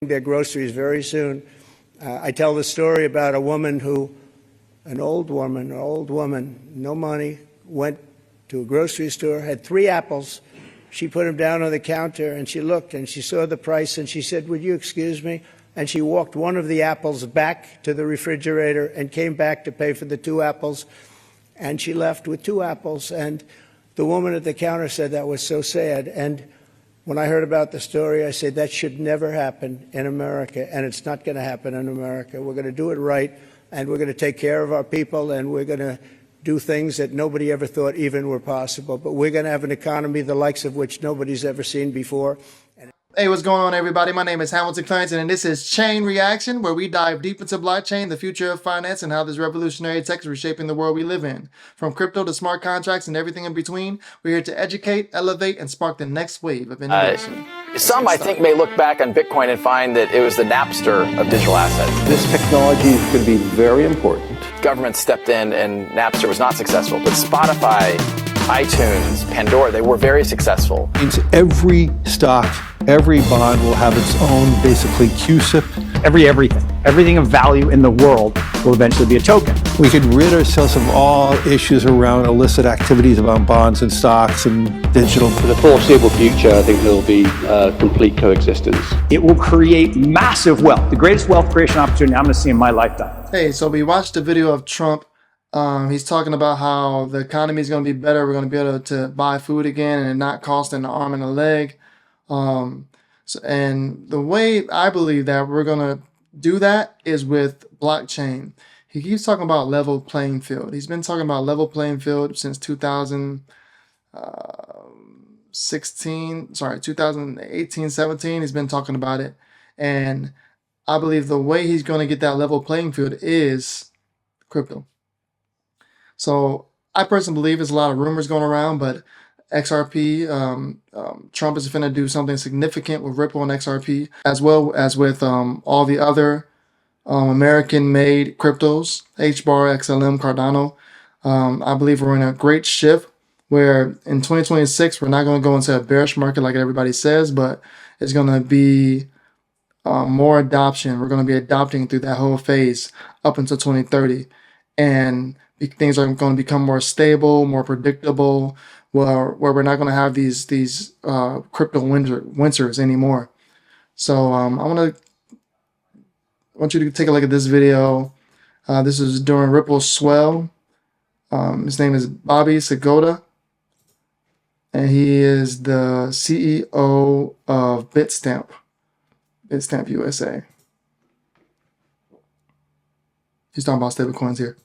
their groceries very soon. I tell the story about a woman an old woman, no money, went to a grocery store, had 3 apples. She put them down on the counter and she looked and she saw the price and she said, "Would you excuse me?" And she walked one of the apples back to the refrigerator and came back to pay for the 2 apples. And she left with 2 apples. And the woman at the counter said that was so sad. And when I heard about the story, I said that should never happen in America, and it's not going to happen in America. We're going to do it right, and we're going to take care of our people, and we're going to do things that nobody ever thought even were possible. But we're going to have an economy the likes of which nobody's ever seen before. Hey, what's going on, everybody? My name is Hamilton Clanton, and this is Chain Reaction, where we dive deep into blockchain, the future of finance, and how this revolutionary tech is reshaping the world we live in. From crypto to smart contracts and everything in between, we're here to educate, elevate, and spark the next wave of innovation. Some, I think, may look back on Bitcoin and find that it was the Napster of digital assets. This technology is going to be very important. Government stepped in and Napster was not successful, but Spotify, iTunes, Pandora, they were very successful. Means every stock, every bond will have its own, basically, CUSIP. Everything of value in the world will eventually be a token. We could rid ourselves of all issues around illicit activities around bonds and stocks and digital. For the foreseeable future, I think there'll be complete coexistence. It will create massive wealth, the greatest wealth creation opportunity I'm going to see in my lifetime. Hey, so we watched the video of Trump. He's talking about how the economy is going to be better. We're going to be able to buy food again and it not cost an arm and a leg. And the way I believe that we're going to do that is with blockchain. He keeps talking about level playing field. He's been talking about level playing field since 2018, 17. He's been talking about it. And I believe the way he's going to get that level playing field is crypto. So I personally believe there's a lot of rumors going around, but XRP, Trump is going to do something significant with Ripple and XRP, as well as with all the other American-made cryptos, HBAR, XLM, Cardano. I believe we're in a great shift where in 2026, we're not going to go into a bearish market like everybody says, but it's going to be more adoption. We're going to be adopting through that whole phase up until 2030. And things are going to become more stable, more predictable, where we're not going to have these crypto winters anymore. So I want you to take a look at this video. This is during Ripple's swell. His name is Bobby Sagoda, and he is the CEO of Bitstamp USA. He's talking about stablecoins here.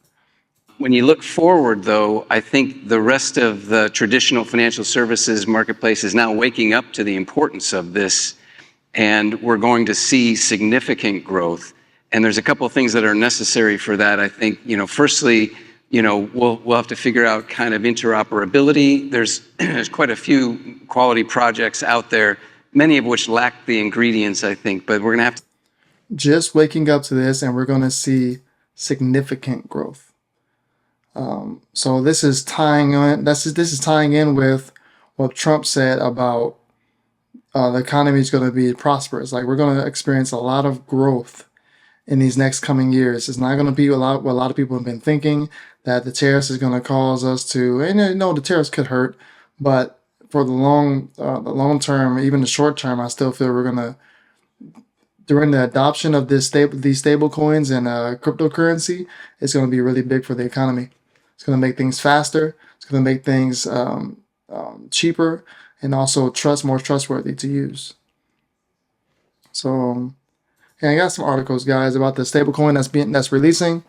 When you look forward, though, I think the rest of the traditional financial services marketplace is now waking up to the importance of this, and we're going to see significant growth. And there's a couple of things that are necessary for that. I think, firstly, we'll have to figure out kind of interoperability. There's quite a few quality projects out there, many of which lack the ingredients, I think, but we're going to have to. Just waking up to this, and we're going to see significant growth. So this is tying in. This is tying in with what Trump said about the economy is going to be prosperous. Like, we're going to experience a lot of growth in these next coming years. It's not going to be what a lot of people have been thinking, that the tariffs is going to cause us to. And the tariffs could hurt, but for the long term, even the short term, I still feel we're going to. During the adoption of these stable coins and cryptocurrency, it's going to be really big for the economy. It's going to make things faster. It's going to make things cheaper and also more trustworthy to use. So, yeah, I got some articles, guys, about the stablecoin that's releasing.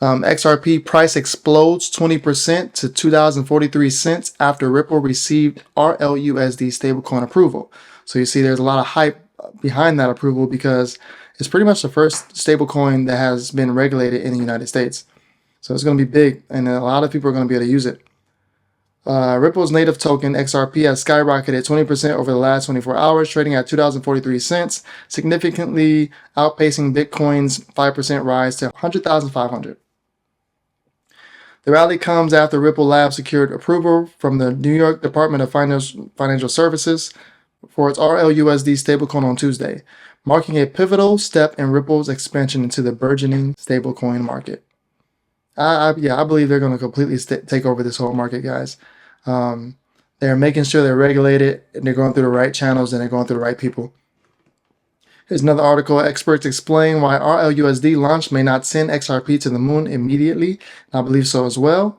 XRP price explodes 20% to $2.43 after Ripple received RLUSD stablecoin approval. So you see, there's a lot of hype behind that approval because it's pretty much the first stablecoin that has been regulated in the United States. So it's going to be big, and a lot of people are going to be able to use it. Ripple's native token, XRP, has skyrocketed 20% over the last 24 hours, trading at $2.43, significantly outpacing Bitcoin's 5% rise to 100,500. The rally comes after Ripple Labs secured approval from the New York Department of Financial Services for its RLUSD stablecoin on Tuesday, marking a pivotal step in Ripple's expansion into the burgeoning stablecoin market. I believe they're going to completely take over this whole market, guys. They're making sure they're regulated and they're going through the right channels and they're going through the right people. Here's another article. Experts explain why RLUSD launch may not send XRP to the moon immediately. I believe so as well.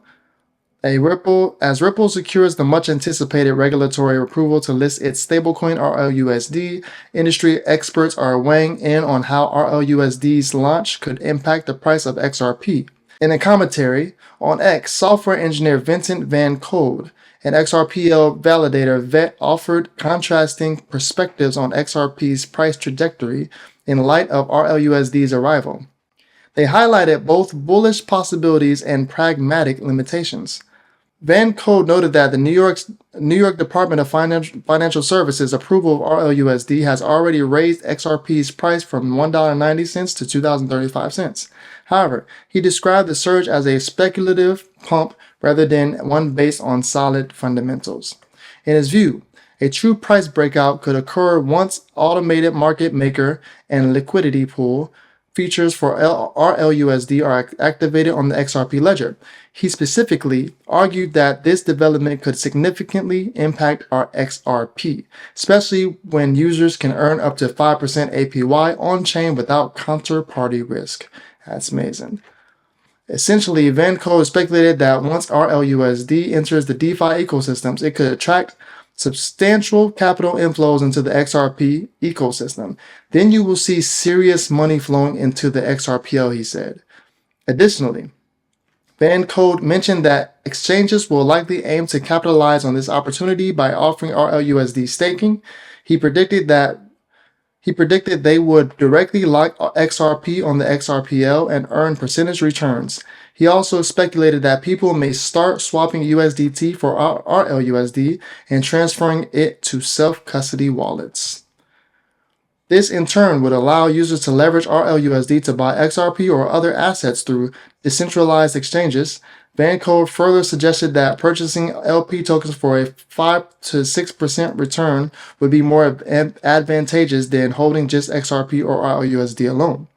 As Ripple secures the much anticipated regulatory approval to list its stablecoin RLUSD, industry experts are weighing in on how RLUSD's launch could impact the price of XRP. In a commentary on X, software engineer Vincent Van Code, an XRPL validator VET, offered contrasting perspectives on XRP's price trajectory in light of RLUSD's arrival. They highlighted both bullish possibilities and pragmatic limitations. Van Code noted that the New York Department of Financial Services approval of RLUSD has already raised XRP's price from $1.90 to $2.35. However, he described the surge as a speculative pump rather than one based on solid fundamentals. In his view, a true price breakout could occur once automated market maker and liquidity pool features for RLUSD are activated on the XRP ledger. He specifically argued that this development could significantly impact our XRP, especially when users can earn up to 5% APY on-chain without counterparty risk. That's amazing. Essentially, Van Code speculated that once RLUSD enters the DeFi ecosystems, it could attract substantial capital inflows into the XRP ecosystem. Then you will see serious money flowing into the XRPL, he said. Additionally, Van Code mentioned that exchanges will likely aim to capitalize on this opportunity by offering RLUSD staking. He predicted they would directly lock XRP on the XRPL and earn percentage returns. He also speculated that people may start swapping USDT for RLUSD and transferring it to self-custody wallets. This in turn would allow users to leverage RLUSD to buy XRP or other assets through decentralized exchanges. Van Code further suggested that purchasing LP tokens for a 5 to 6% return would be more advantageous than holding just XRP or RLUSD alone,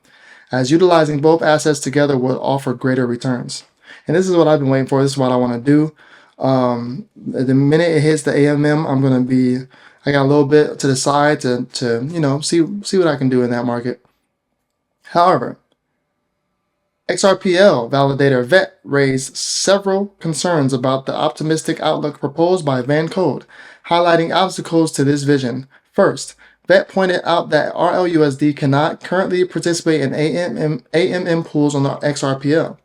as utilizing both assets together would offer greater returns. And this is what I've been waiting for. This is what I want to do. The minute it hits the AMM, I got a little bit to the side to see what I can do in that market. However, XRPL validator VET raised several concerns about the optimistic outlook proposed by Van Code, highlighting obstacles to this vision. First, VET pointed out that RLUSD cannot currently participate in AMM pools on the XRPL.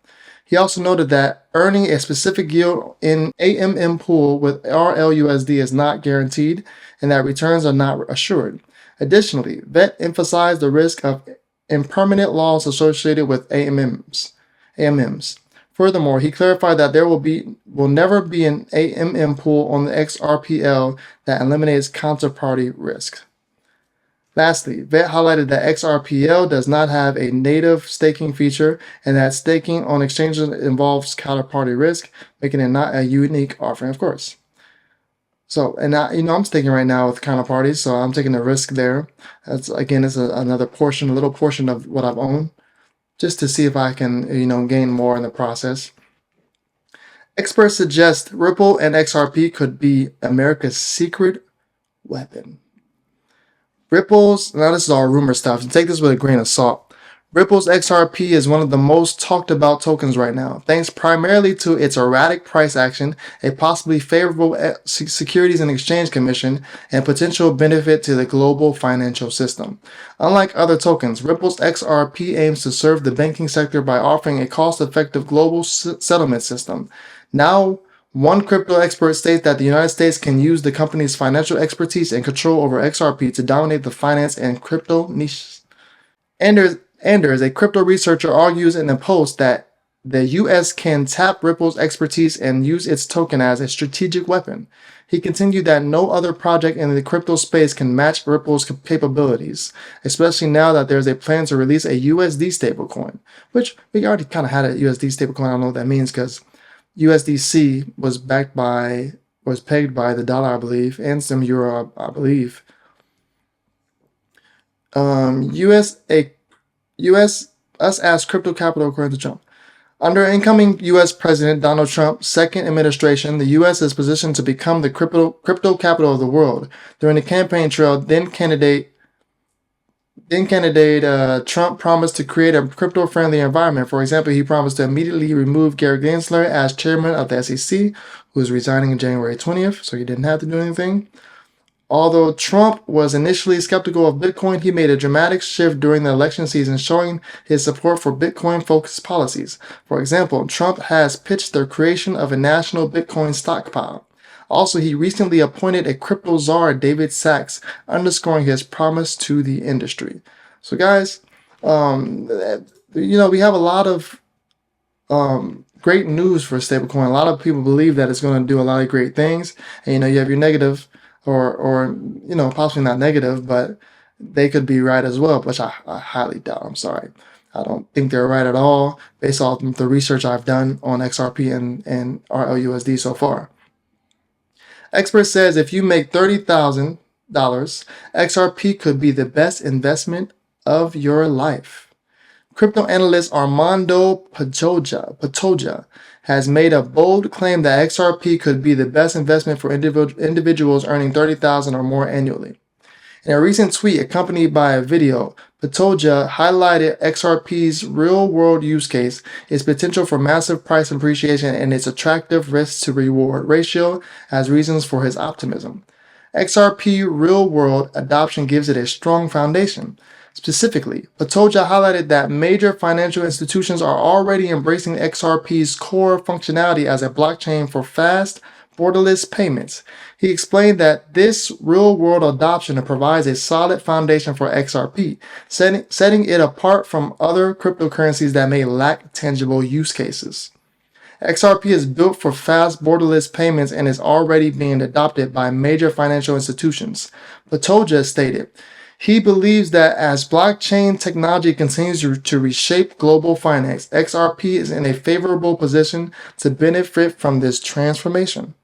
He also noted that earning a specific yield in AMM pool with RLUSD is not guaranteed and that returns are not assured. Additionally, VET emphasized the risk of impermanent loss associated with AMMs. Furthermore, he clarified that there will never be an AMM pool on the XRPL that eliminates counterparty risk. Lastly, VET highlighted that XRPL does not have a native staking feature and that staking on exchanges involves counterparty risk, making it not a unique offering, of course. So, and I'm staking right now with counterparties, so I'm taking the risk there. That's another portion, a little portion of what I've owned, just to see if I can, gain more in the process. Experts suggest Ripple and XRP could be America's secret weapon. Now this is all rumor stuff, and take this with a grain of salt. Ripple's XRP is one of the most talked about tokens right now, thanks primarily to its erratic price action, a possibly favorable Securities and Exchange Commission, and potential benefit to the global financial system. Unlike other tokens, Ripple's XRP aims to serve the banking sector by offering a cost-effective global settlement system. Now, one crypto expert states that the United States can use the company's financial expertise and control over XRP to dominate the finance and crypto niches. Anders, a crypto researcher, argues in a post that the U.S. can tap Ripple's expertise and use its token as a strategic weapon. He continued that no other project in the crypto space can match Ripple's capabilities, especially now that there's a plan to release a USD stablecoin, which we already kind of had a USD stablecoin. I don't know what that means because USDC was pegged by the dollar, I believe, and some euro, I believe. us as crypto capital according to Trump. Under incoming U.S. President Donald Trump's second administration, the U.S. is positioned to become the crypto capital of the world. During the campaign trail, then candidate Trump promised to create a crypto-friendly environment. For example, he promised to immediately remove Gary Gensler as chairman of the SEC, who is resigning on January 20th, so he didn't have to do anything. Although Trump was initially skeptical of Bitcoin, he made a dramatic shift during the election season, showing his support for Bitcoin-focused policies. For example, Trump has pitched the creation of a national Bitcoin stockpile. Also, he recently appointed a crypto czar, David Sachs, underscoring his promise to the industry. So, guys, we have a lot of great news for stablecoin. A lot of people believe that it's going to do a lot of great things, and you have your negative. Or possibly not negative, but they could be right as well, which I highly doubt. I'm sorry. I don't think they're right at all based off the research I've done on XRP and RLUSD so far. Expert says if you make $30,000, XRP could be the best investment of your life. Crypto analyst Armando Patoja has made a bold claim that XRP could be the best investment for individuals earning $30,000 or more annually. In a recent tweet accompanied by a video, Patoja highlighted XRP's real-world use case, its potential for massive price appreciation, and its attractive risk-to-reward ratio as reasons for his optimism. XRP real-world adoption gives it a strong foundation. Specifically, Patoja highlighted that major financial institutions are already embracing XRP's core functionality as a blockchain for fast, borderless payments. He explained that this real-world adoption provides a solid foundation for XRP, setting it apart from other cryptocurrencies that may lack tangible use cases. XRP is built for fast, borderless payments and is already being adopted by major financial institutions. Patoja stated, he believes that as blockchain technology continues to reshape global finance, XRP is in a favorable position to benefit from this transformation.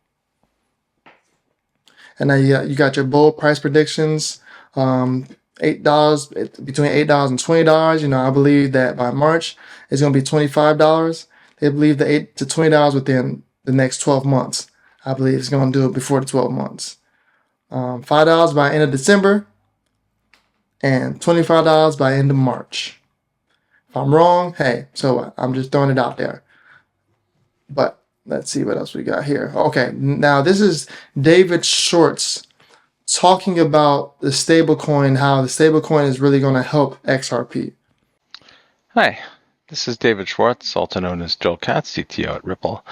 And now you got your bold price predictions, $8, between $8 and $20. I believe that by March it's going to be $25. They believe the $8 to $20 within the next 12 months. I believe it's going to do it before the 12 months. $5 by end of December. And $25 by end of March. If I'm wrong, hey, so what? I'm just throwing it out there. But let's see what else we got here. Okay, now this is David Schwartz talking about the stablecoin, how the stablecoin is really going to help XRP. Hi, this is David Schwartz, also known as Joel Katz, CTO at Ripple.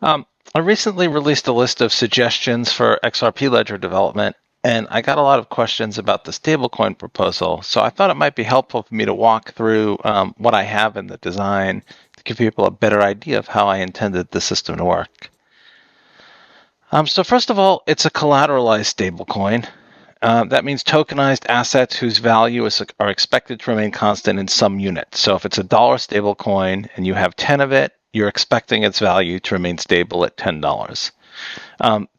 I recently released a list of suggestions for XRP ledger development, and I got a lot of questions about the stablecoin proposal, so I thought it might be helpful for me to walk through what I have in the design to give people a better idea of how I intended the system to work. So first of all, it's a collateralized stablecoin. That means tokenized assets whose value are expected to remain constant in some unit. So if it's $1 stablecoin and you have 10 of it, you're expecting its value to remain stable at $10.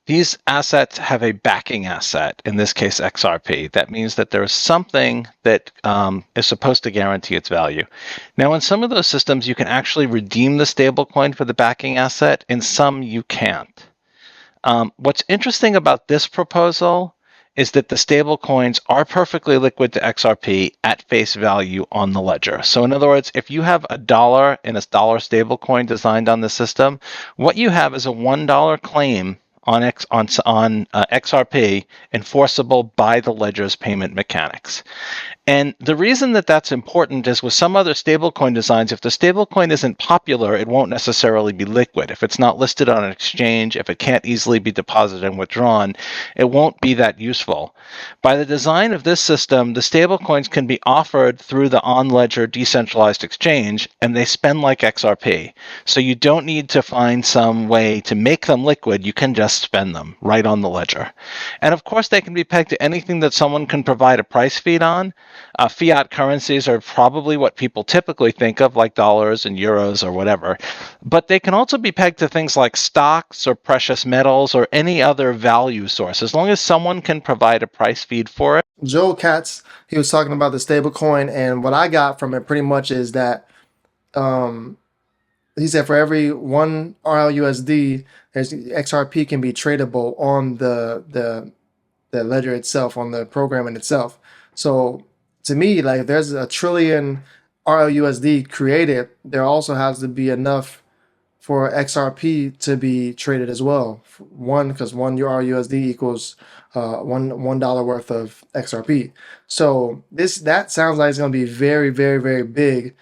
These assets have a backing asset, in this case XRP. That means that there is something that is supposed to guarantee its value. Now, in some of those systems, you can actually redeem the stablecoin for the backing asset. In some, you can't. What's interesting about this proposal is that the stablecoins are perfectly liquid to XRP at face value on the ledger. So in other words, if you have $1 in a $1 stablecoin designed on the system, what you have is a $1 claim on XRP enforceable by the ledger's payment mechanics. And the reason that that's important is with some other stablecoin designs, if the stablecoin isn't popular, it won't necessarily be liquid. If it's not listed on an exchange, if it can't easily be deposited and withdrawn, it won't be that useful. By the design of this system, the stablecoins can be offered through the on-ledger decentralized exchange, and they spend like XRP. So you don't need to find some way to make them liquid. You can just spend them right on the ledger. And of course, they can be pegged to anything that someone can provide a price feed on. Fiat currencies are probably what people typically think of, like dollars and euros or whatever. But they can also be pegged to things like stocks or precious metals or any other value source, as long as someone can provide a price feed for it. Joel Katz, he was talking about the stablecoin, and what I got from it pretty much is that he said for every one RLUSD, there's XRP can be tradable on the ledger itself, on the program in itself. So to me, like if there's a trillion RLUSD created, there also has to be enough for XRP to be traded as well. Because one RLUSD equals $1 worth of XRP. So that sounds like it's going to be very, very, very big,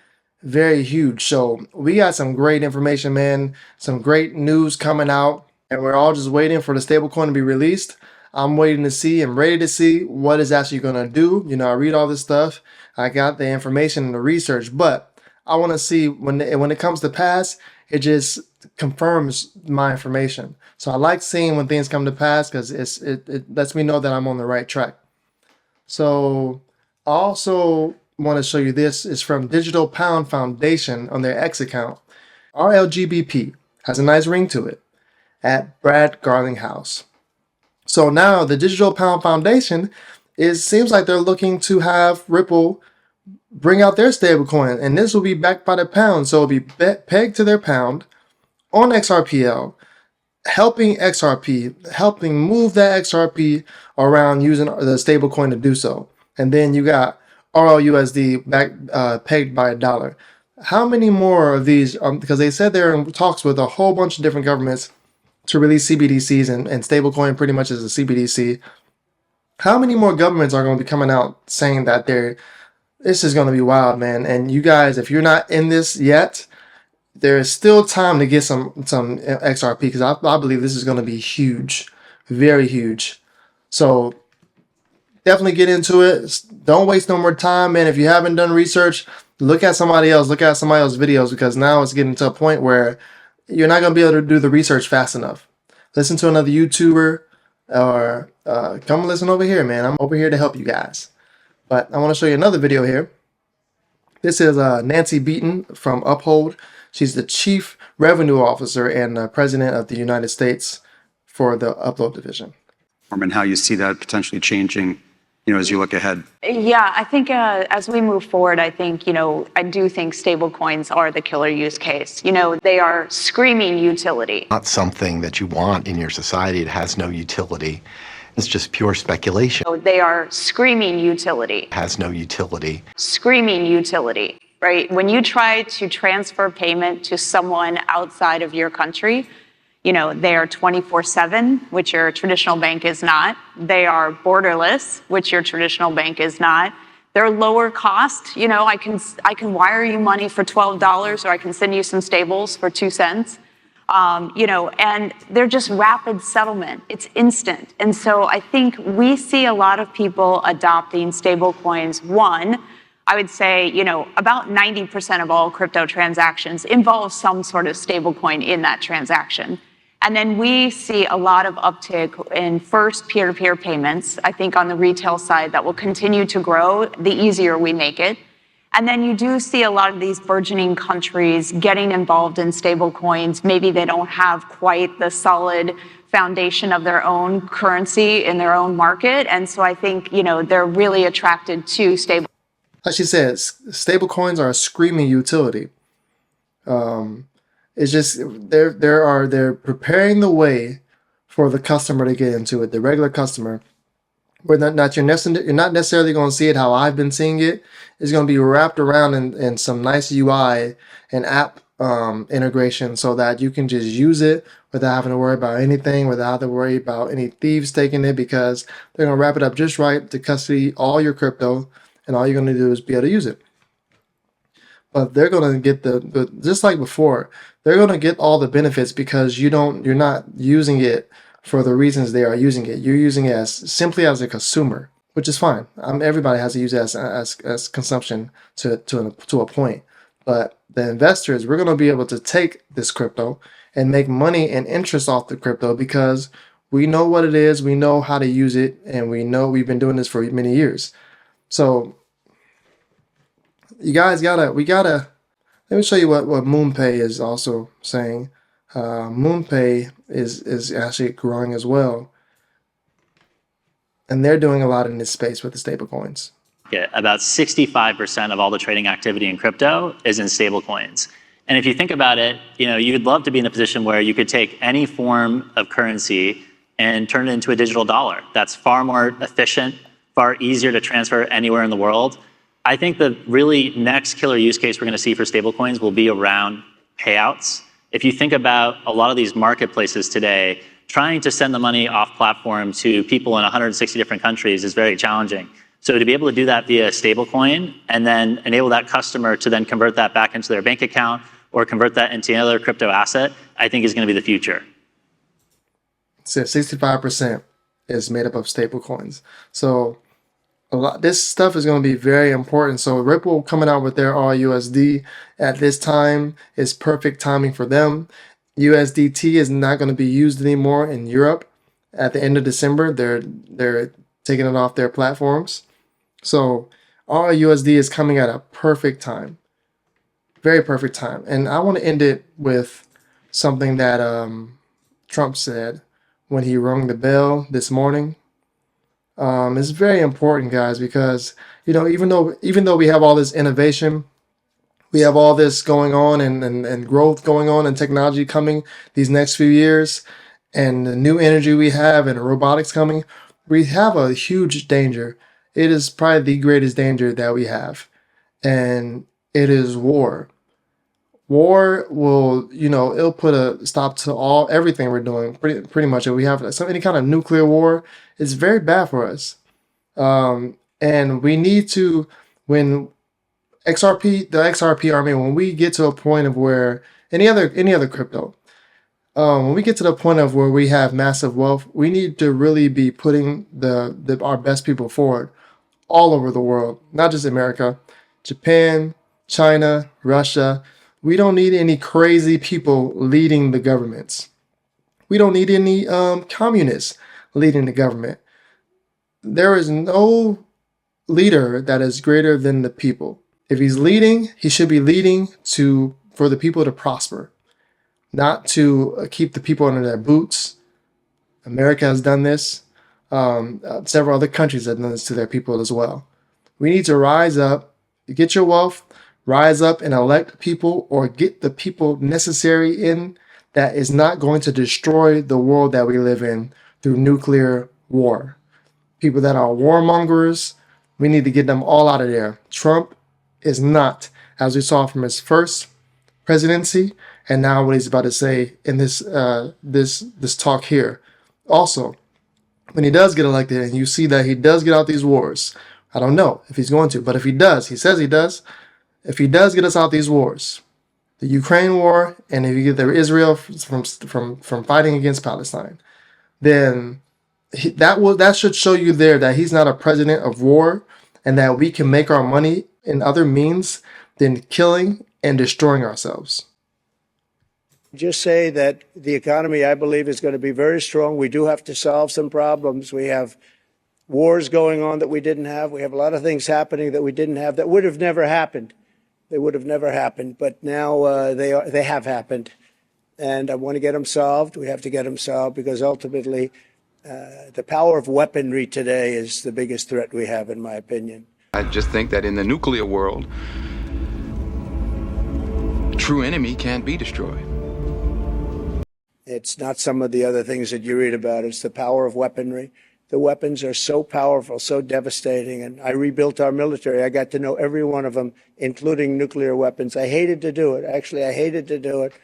very huge. So we got some great information, man. Some great news coming out, and we're all just waiting for the stablecoin to be released. I'm waiting to see and ready to see what it's actually going to do. You know, I read all this stuff. I got the information and the research, but I want to see when it comes to pass, it just confirms my information. So I like seeing when things come to pass because it lets me know that I'm on the right track. So I also want to show you this. Is from Digital Pound Foundation on their X account. RLGBP has a nice ring to it at Brad Garlinghouse. So now the Digital Pound Foundation seems like they're looking to have Ripple bring out their stablecoin, and this will be backed by the pound. So it'll be pegged to their pound on XRPL, helping move that XRP around using the stablecoin to do so. And then you got RLUSD pegged by $1. How many more of these? Because they said they're in talks with a whole bunch of different governments to release CBDCs, and stablecoin pretty much is a CBDC. How many more governments are going to be coming out saying that this is going to be wild, man? And you guys, if you're not in this yet, there is still time to get some XRP, because I believe this is going to be huge, very huge. So definitely get into it. Don't waste no more time, man. If you haven't done research, look at somebody else's videos, because now it's getting to a point where you're not going to be able to do the research fast enough. Listen to another YouTuber, or come listen over here, man. I'm over here to help you guys. But I want to show you another video here. This is Nancy Beaton from Uphold. She's the Chief Revenue Officer and President of the United States for the Upload Division. And how you see that potentially changing, as you look ahead. Yeah, I think as we move forward, I think, I do think stable coins are the killer use case. They are screaming utility. Not something that you want in your society. It has no utility. It's just pure speculation. They are screaming utility. It has no utility. Screaming utility, right? When you try to transfer payment to someone outside of your country, they are 24/7, which your traditional bank is not. They are borderless, which your traditional bank is not. They're lower cost. I can wire you money for $12, or I can send you some stables for 2 cents. And they're just rapid settlement. It's instant. And so I think we see a lot of people adopting stable coins. One, I would say, about 90% of all crypto transactions involve some sort of stable coin in that transaction. And then we see a lot of uptick in first peer-to-peer payments. I think on the retail side that will continue to grow the easier we make it. And then you do see a lot of these burgeoning countries getting involved in stable coins. Maybe they don't have quite the solid foundation of their own currency in their own market. And so I think, they're really attracted to stable. Like she says, stable coins are a screaming utility. It's just they're preparing the way for the customer to get into it, the regular customer. You're not necessarily going to see it how I've been seeing it. It's going to be wrapped around in some nice UI and app integration, so that you can just use it without having to worry about anything, without having to worry about any thieves taking it, because they're going to wrap it up just right to custody all your crypto, and all you're going to do is be able to use it. But they're going to get the just like before, they're going to get all the benefits, because you're not using it for the reasons they are using it. You're using it as simply as a consumer, which is fine. Everybody has to use it as consumption to a point. But the investors, we're going to be able to take this crypto and make money and interest off the crypto, because we know what it is, we know how to use it, and we know we've been doing this for many years. So You guys let me show you what MoonPay is also saying. MoonPay is actually growing as well. And they're doing a lot in this space with the stablecoins. Yeah, about 65% of all the trading activity in crypto is in stablecoins. And if you think about it, you'd love to be in a position where you could take any form of currency and turn it into a digital dollar. That's far more efficient, far easier to transfer anywhere in the world. I think the really next killer use case we're going to see for stablecoins will be around payouts. If you think about a lot of these marketplaces today, trying to send the money off platform to people in 160 different countries is very challenging. So to be able to do that via stablecoin and then enable that customer to then convert that back into their bank account or convert that into another crypto asset, I think is going to be the future. So 65% is made up of stablecoins. So this stuff is going to be very important. So Ripple coming out with their RLUSD at this time is perfect timing for them. USDT is not going to be used anymore in Europe at the end of December. They're taking it off their platforms. So RLUSD is coming at a perfect time. Very perfect time. And I want to end it with something that Trump said when he rung the bell this morning. It's very important, guys, because even though we have all this innovation, we have all this going on and growth going on and technology coming these next few years, and the new energy we have and robotics coming, we have a huge danger. It is probably the greatest danger that we have, and it is war. War will, it'll put a stop to everything we're doing. Pretty much, if we have any kind of nuclear war, it's very bad for us. And we need to, when the XRP army, when we get to a point of where any other crypto, when we get to the point of where we have massive wealth, we need to really be putting our best people forward all over the world, not just America, Japan, China, Russia. We don't need any crazy people leading the governments. We don't need any communists leading the government. There is no leader that is greater than the people. If he's leading, he should be leading for the people to prosper, not to keep the people under their boots. America has done this. Several other countries have done this to their people as well. We need to rise up, get your wealth, rise up and elect people, or get the people necessary in that is not going to destroy the world that we live in through nuclear war. People that are warmongers, we need to get them all out of there. Trump is not, as we saw from his first presidency, and now what he's about to say in this talk here. Also, when he does get elected, and you see that he does get out these wars, I don't know if he's going to, but if he does, he says he does. If he does get us out these wars, the Ukraine war, and if you get Israel from fighting against Palestine, then that should show you there that he's not a president of war, and that we can make our money in other means than killing and destroying ourselves. Just say that the economy, I believe, is going to be very strong. We do have to solve some problems. We have wars going on that we didn't have. We have a lot of things happening that we didn't have that would have never happened. They would have never happened, but now they have happened, and I want to get them solved. We have to get them solved because ultimately, the power of weaponry today is the biggest threat we have, in my opinion. I just think that in the nuclear world, the true enemy can't be destroyed. It's not some of the other things that you read about. It's the power of weaponry. The weapons are so powerful, so devastating, and I rebuilt our military. I got to know every one of them, including nuclear weapons. I hated to do it. Actually, I hated to do it,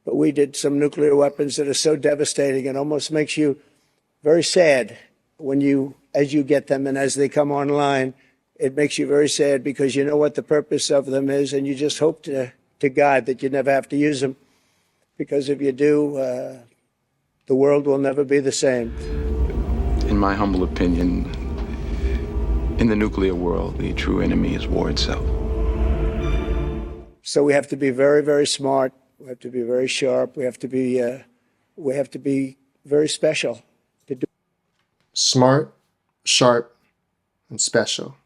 but we did some nuclear weapons that are so devastating and almost makes you very sad as you get them and as they come online. It makes you very sad because you know what the purpose of them is, and you just hope to God that you never have to use them, because if you do, the world will never be the same. In my humble opinion, in the nuclear world, the true enemy is war itself. So we have to be very, very smart. We have to be very sharp. We have to be very special to do. Smart, sharp, and special.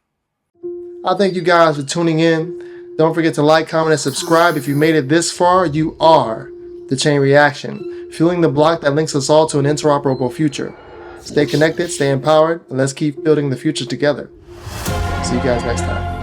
I thank you guys for tuning in. Don't forget to like, comment, and subscribe. If you made it this far, you are the Chain Reaction, fueling the block that links us all to an interoperable future. Stay connected, stay empowered, and let's keep building the future together. See you guys next time.